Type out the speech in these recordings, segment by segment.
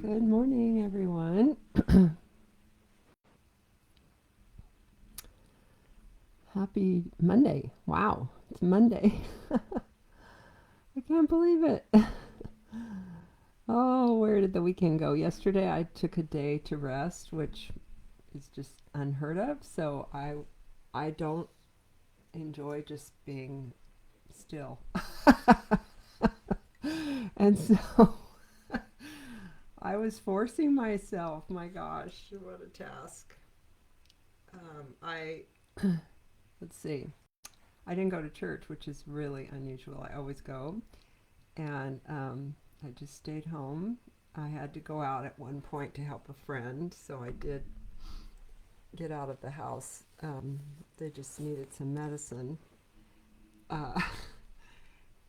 Good morning, everyone. Happy Monday. Wow, it's Monday. I can't believe it. Oh, where did the weekend go? Yesterday I took a day to rest, which is just unheard of. So I don't enjoy just being still. And so I was forcing myself. My gosh, what a task. I let's see. I didn't go to church, which is really unusual. I always go. And I just stayed home. I had to go out at one point to help a friend, so I did get out of the house. They just needed some medicine. Uh,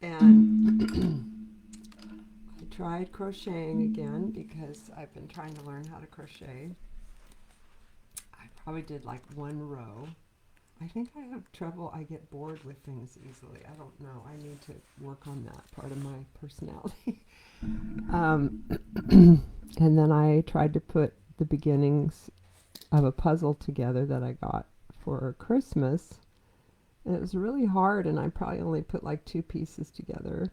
and I tried crocheting again because I've been trying to learn how to crochet. I probably did like one row. I think I have trouble. I get bored with things easily. I don't know. I need to work on that part of my personality. Um, and then I tried to put the beginnings of a puzzle together that I got for Christmas. And it was really hard, and I probably only put like two pieces together.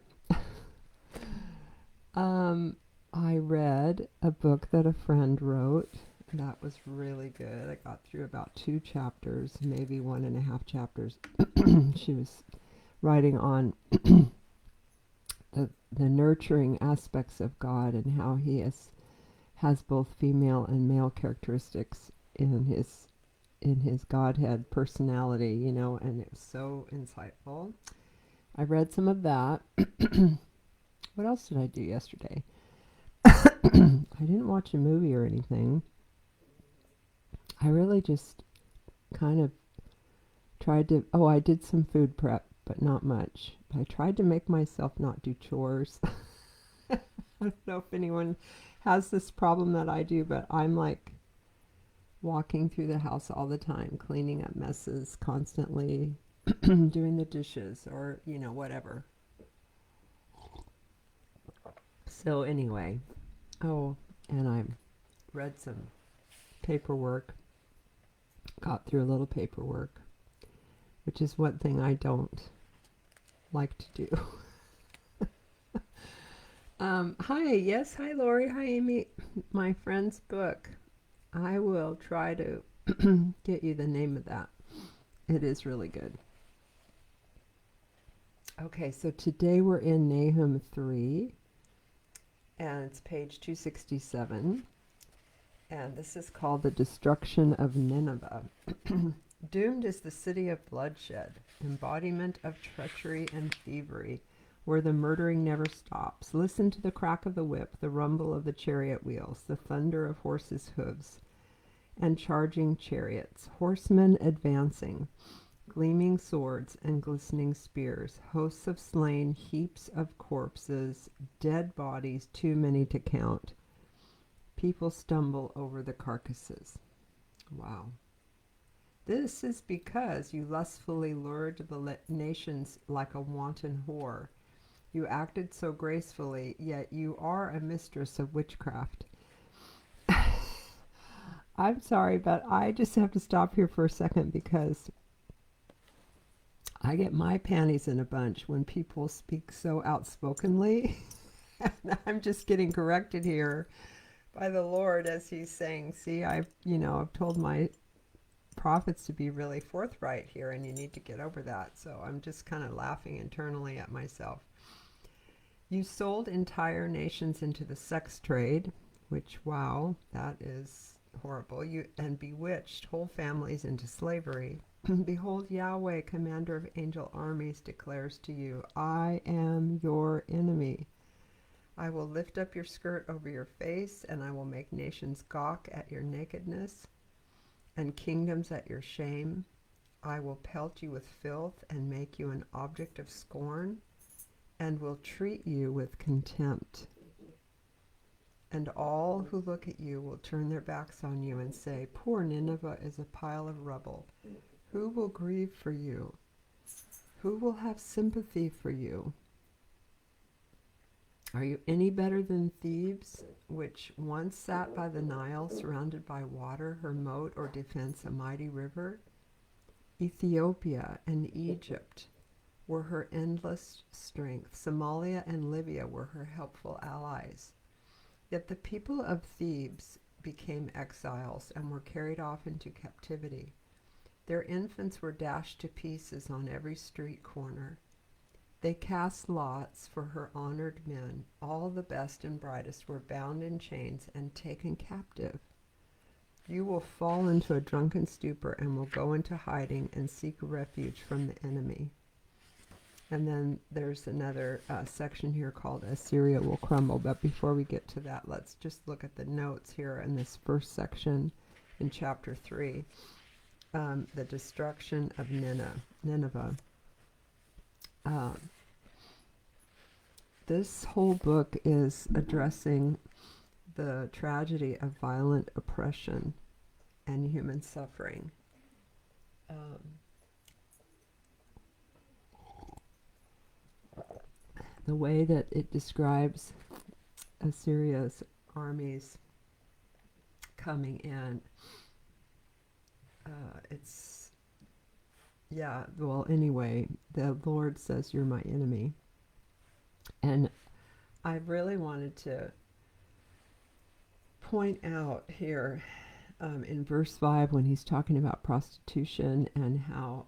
um, I read a book that a friend wrote. That was really good. I got through about two chapters, maybe one and a half chapters. She was writing on the nurturing aspects of God and how He has both female and male characteristics in his Godhead personality, and it was so insightful. I read some of that. What else did I do yesterday? I didn't watch a movie or anything. I really just kind of I did some food prep, but not much. I tried to make myself not do chores. I don't know if anyone has this problem that I do, but I'm like walking through the house all the time, cleaning up messes constantly, doing the dishes or, whatever. So, anyway, oh, and I read some paperwork, got through a little paperwork, which is one thing I don't like to do. Hi, yes, hi, Lori, hi, Amy. My friend's book. I will try to get you the name of that. It is really good. Okay, so today we're in Nahum 3, and it's page 267. And this is called The Destruction of Nineveh. Doomed is the city of bloodshed, embodiment of treachery and thievery, where the murdering never stops. Listen to the crack of the whip, the rumble of the chariot wheels, the thunder of horses' hooves, and charging chariots, horsemen advancing, gleaming swords and glistening spears, hosts of slain, heaps of corpses, dead bodies too many to count. People stumble over the carcasses. Wow. This is because you lustfully lured the nations like a wanton whore. You acted so gracefully, yet you are a mistress of witchcraft. I'm sorry, but I just have to stop here for a second because I get my panties in a bunch when people speak so outspokenly. And I'm just getting corrected here by the Lord as He's saying, see, I've told my prophets to be really forthright here, and you need to get over that. So I'm just kind of laughing internally at myself. You sold entire nations into the sex trade, which, wow, that is horrible. And bewitched whole families into slavery. Behold, Yahweh, commander of angel armies, declares to you, I am your enemy. I will lift up your skirt over your face, and I will make nations gawk at your nakedness, and kingdoms at your shame. I will pelt you with filth and make you an object of scorn, and will treat you with contempt. And all who look at you will turn their backs on you and say, poor Nineveh is a pile of rubble. Who will grieve for you? Who will have sympathy for you? Are you any better than Thebes, which once sat by the Nile, surrounded by water, her moat or defense a mighty river? Ethiopia and Egypt were her endless strength. Somalia and Libya were her helpful allies. Yet the people of Thebes became exiles and were carried off into captivity. Their infants were dashed to pieces on every street corner. They cast lots for her honored men. All the best and brightest were bound in chains and taken captive. You will fall into a drunken stupor and will go into hiding and seek refuge from the enemy. And then there's another section here called Assyria will crumble. But before we get to that, let's just look at the notes here in this first section in chapter 3. The destruction of Nineveh. This whole book is addressing the tragedy of violent oppression and human suffering. The way that it describes Assyria's armies coming in, anyway, the Lord says, you're my enemy. And I really wanted to point out here in verse 5 when he's talking about prostitution and how,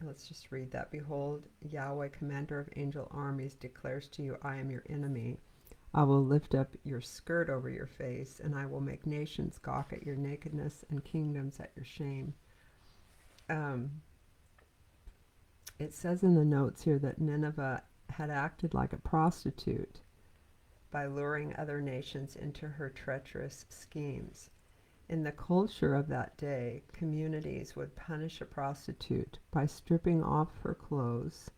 let's just read that. Behold, Yahweh, commander of angel armies, declares to you, I am your enemy. I will lift up your skirt over your face, and I will make nations gawk at your nakedness and kingdoms at your shame. It says in the notes here that Nineveh had acted like a prostitute by luring other nations into her treacherous schemes. In the culture of that day, communities would punish a prostitute by stripping off her clothes,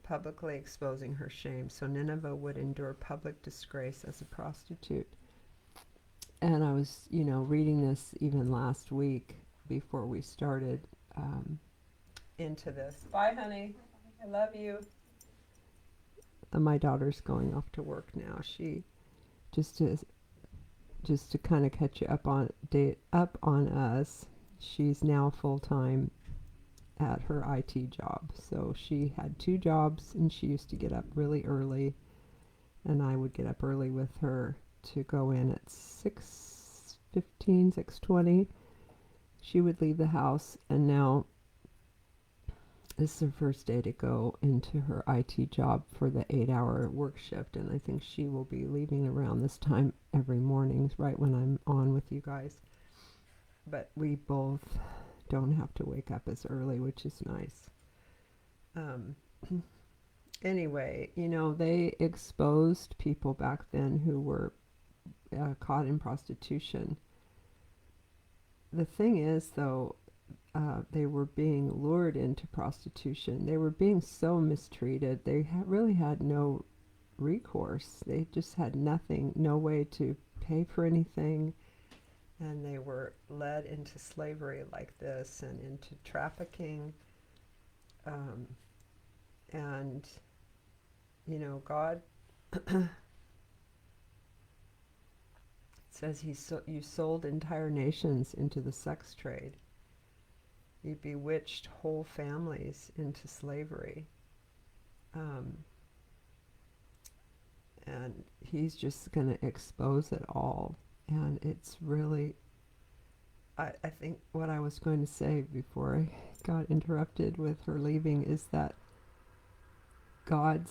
publicly exposing her shame. So Nineveh would endure public disgrace as a prostitute. And I was, reading this even last week before we started into this. Bye, honey. I love you. My daughter's going off to work now. She just to kind of catch you up on us. She's now full-time at her IT job. So she had 2 jobs, and she used to get up really early, and I would get up early with her to go in at 6:15, 6:20. She would leave the house, and now this is her first day to go into her IT job for the 8-hour work shift, and I think she will be leaving around this time every morning, right when I'm on with you guys. But we both don't have to wake up as early, which is nice. Anyway, they exposed people back then who were caught in prostitution. The thing is, though, they were being lured into prostitution. They were being so mistreated. They really had no recourse. They just had nothing, no way to pay for anything. And they were led into slavery like this and into trafficking. And, God says you sold entire nations into the sex trade. You bewitched whole families into slavery. And he's just going to expose it all. And it's really, I think what I was going to say before I got interrupted with her leaving is that God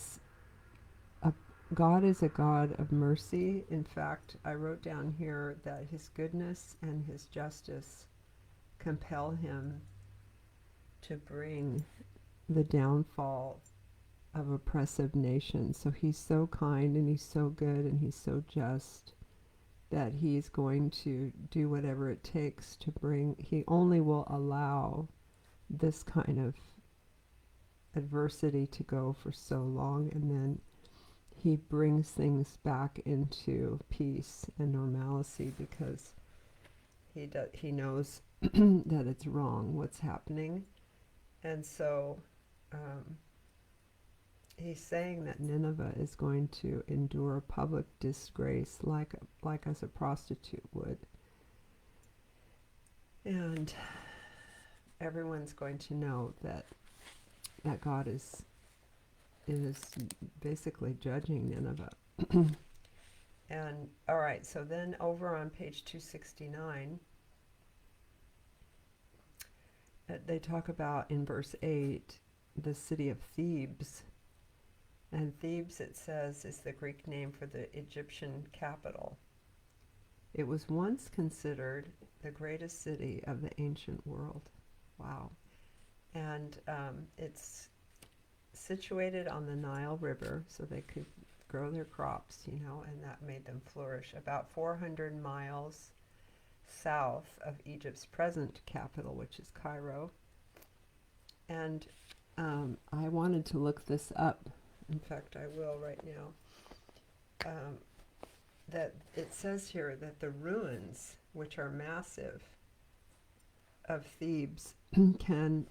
is a God of mercy. In fact, I wrote down here that his goodness and his justice compel him to bring the downfall of oppressive nations. So he's so kind and he's so good and he's so just that he's going to do whatever it takes to bring, he only will allow this kind of adversity to go for so long, and then he brings things back into peace and normalcy because he knows that it's wrong what's happening. And so he's saying that Nineveh is going to endure public disgrace like as a prostitute would. And everyone's going to know that God is basically judging Nineveh. And all right, so then over on page 269, they talk about in verse 8 the city of Thebes. And Thebes, it says, is the Greek name for the Egyptian capital. It was once considered the greatest city of the ancient world. Wow. And it's situated on the Nile River, so they could grow their crops, and that made them flourish. About 400 miles south of Egypt's present capital, which is Cairo. And I wanted to look this up. In fact, I will right now. That it says here that the ruins, which are massive, of Thebes can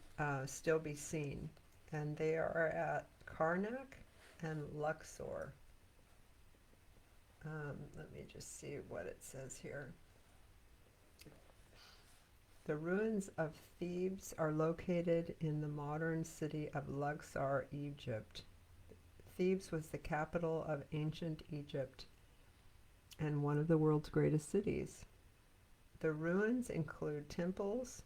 still be seen. And they are at Karnak and Luxor. Let me just see what it says here. The ruins of Thebes are located in the modern city of Luxor, Egypt. Thebes was the capital of ancient Egypt and one of the world's greatest cities. The ruins include temples,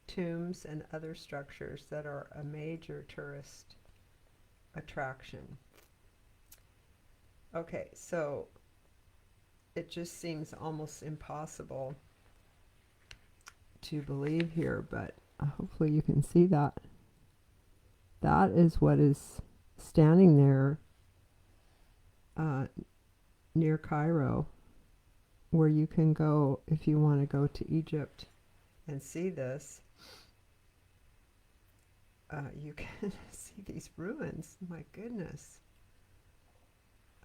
tombs, and other structures that are a major tourist attraction. Okay, so it just seems almost impossible to believe here, but hopefully you can see that. That is what is standing there near Cairo, where you can go if you want to go to Egypt and see this. You can see these ruins. My goodness.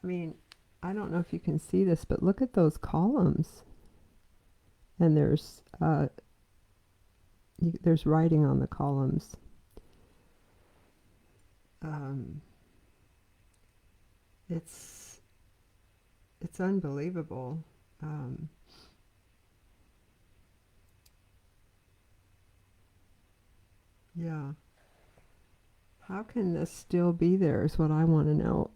I mean, I don't know if you can see this, but look at those columns. And there's writing on the columns. It's unbelievable. Yeah. How can this still be there is what I want to know.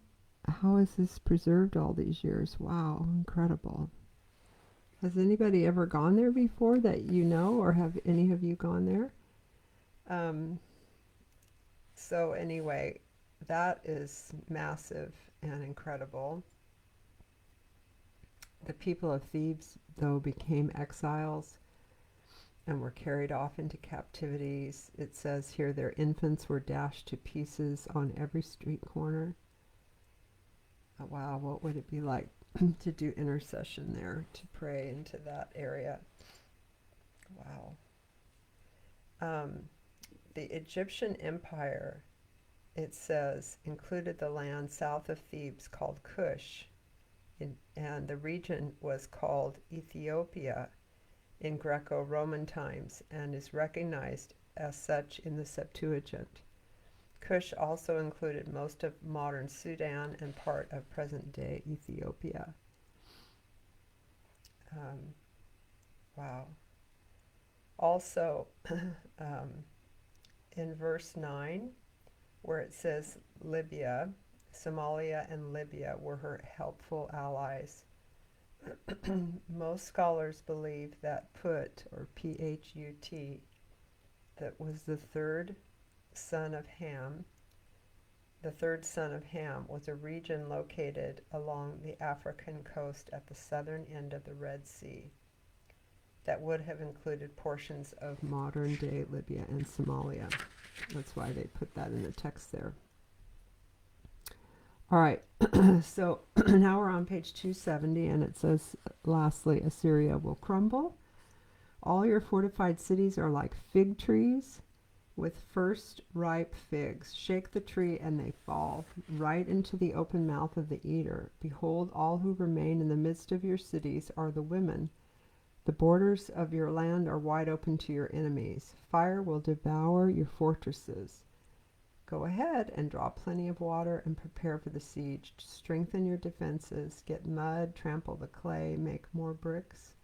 How is this preserved all these years? Wow, incredible. Has anybody ever gone there before that you know, or have any of you gone there? So anyway, that is massive and incredible. The people of Thebes, though, became exiles and were carried off into captivities. It says here their infants were dashed to pieces on every street corner. Oh, wow, what would it be like to do intercession there, to pray into that area? Wow. The Egyptian Empire, it says, included the land south of Thebes called Cush, and the region was called Ethiopia in Greco-Roman times and is recognized as such in the Septuagint. Cush also included most of modern Sudan and part of present-day Ethiopia. Wow. Also, in verse 9, where it says Libya, Somalia and Libya were her helpful allies. Most scholars believe that Put, or P-H-U-T, that was the third son of Ham. The third son of Ham was a region located along the African coast at the southern end of the Red Sea that would have included portions of modern-day Libya and Somalia. That's why they put that in the text there. All right, so now we're on page 270, and it says, lastly, Assyria will crumble. All your fortified cities are like fig trees with first ripe figs. Shake the tree, and they fall right into the open mouth of the eater. Behold, all who remain in the midst of your cities are the women. The borders of your land are wide open to your enemies. Fire will devour your fortresses. Go ahead and draw plenty of water and prepare for the siege. Strengthen your defenses. Get mud, trample the clay, make more bricks.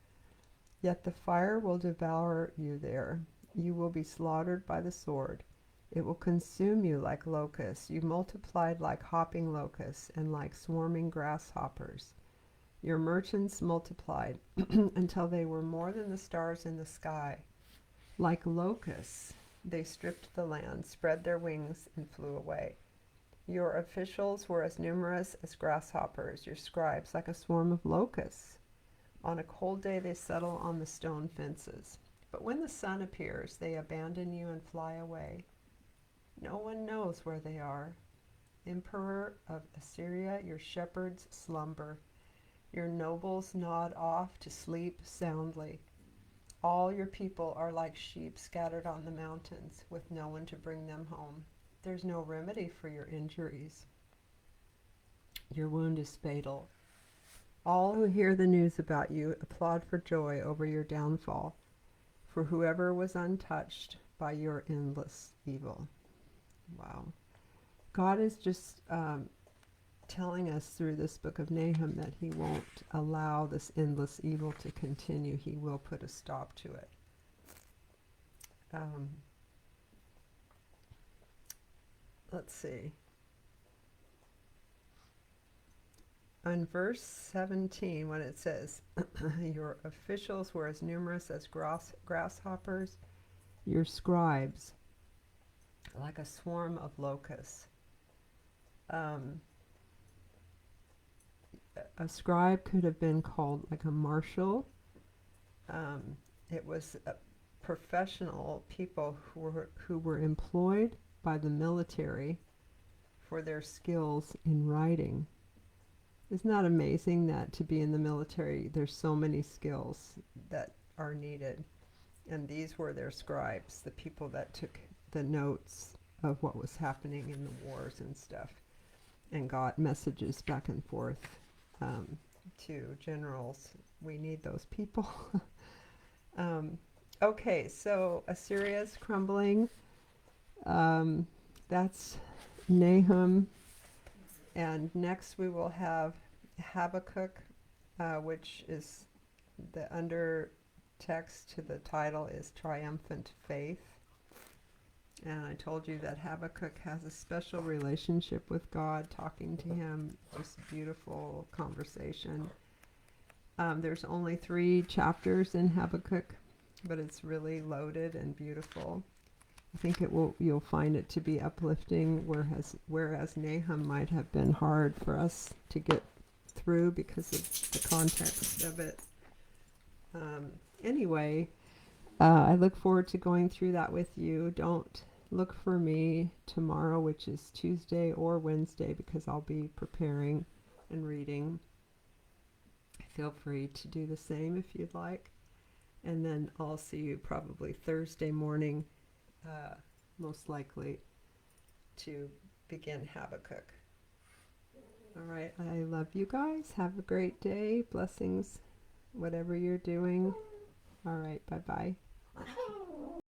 Yet the fire will devour you there. You will be slaughtered by the sword. It will consume you like locusts. You multiplied like hopping locusts and like swarming grasshoppers. Your merchants multiplied until they were more than the stars in the sky. Like locusts, they stripped the land, spread their wings, and flew away. Your officials were as numerous as grasshoppers, your scribes like a swarm of locusts. On a cold day they settle on the stone fences. But when the sun appears, they abandon you and fly away. No one knows where they are. Emperor of Assyria, your shepherds slumber. Your nobles nod off to sleep soundly. All your people are like sheep scattered on the mountains, with no one to bring them home. There's no remedy for your injuries. Your wound is fatal. All who hear the news about you applaud for joy over your downfall, for whoever was untouched by your endless evil. Wow. God is just telling us through this book of Nahum that he won't allow this endless evil to continue. He will put a stop to it. Let's see. On verse 17, when it says, your officials were as numerous as grasshoppers, your scribes like a swarm of locusts. A scribe could have been called like a marshal. It was professional people who were employed by the military for their skills in writing. Isn't that amazing that to be in the military, there's so many skills that are needed? And these were their scribes, the people that took the notes of what was happening in the wars and stuff, and got messages back and forth to generals. We need those people. Okay, so Assyria's crumbling. That's Nahum. And next we will have Habakkuk, which is the undertext to the title is Triumphant Faith. And I told you that Habakkuk has a special relationship with God, talking to him, just beautiful conversation. There's only 3 chapters in Habakkuk, but it's really loaded and beautiful. I think you'll find it to be uplifting, whereas Nahum might have been hard for us to get through because of the context of it. Anyway, I look forward to going through that with you. Don't look for me tomorrow, which is Tuesday or Wednesday, because I'll be preparing and reading. Feel free to do the same if you'd like. And then I'll see you probably Thursday morning, most likely, to begin Habakkuk. All right, I love you guys. Have a great day. Blessings, whatever you're doing. All right, bye-bye.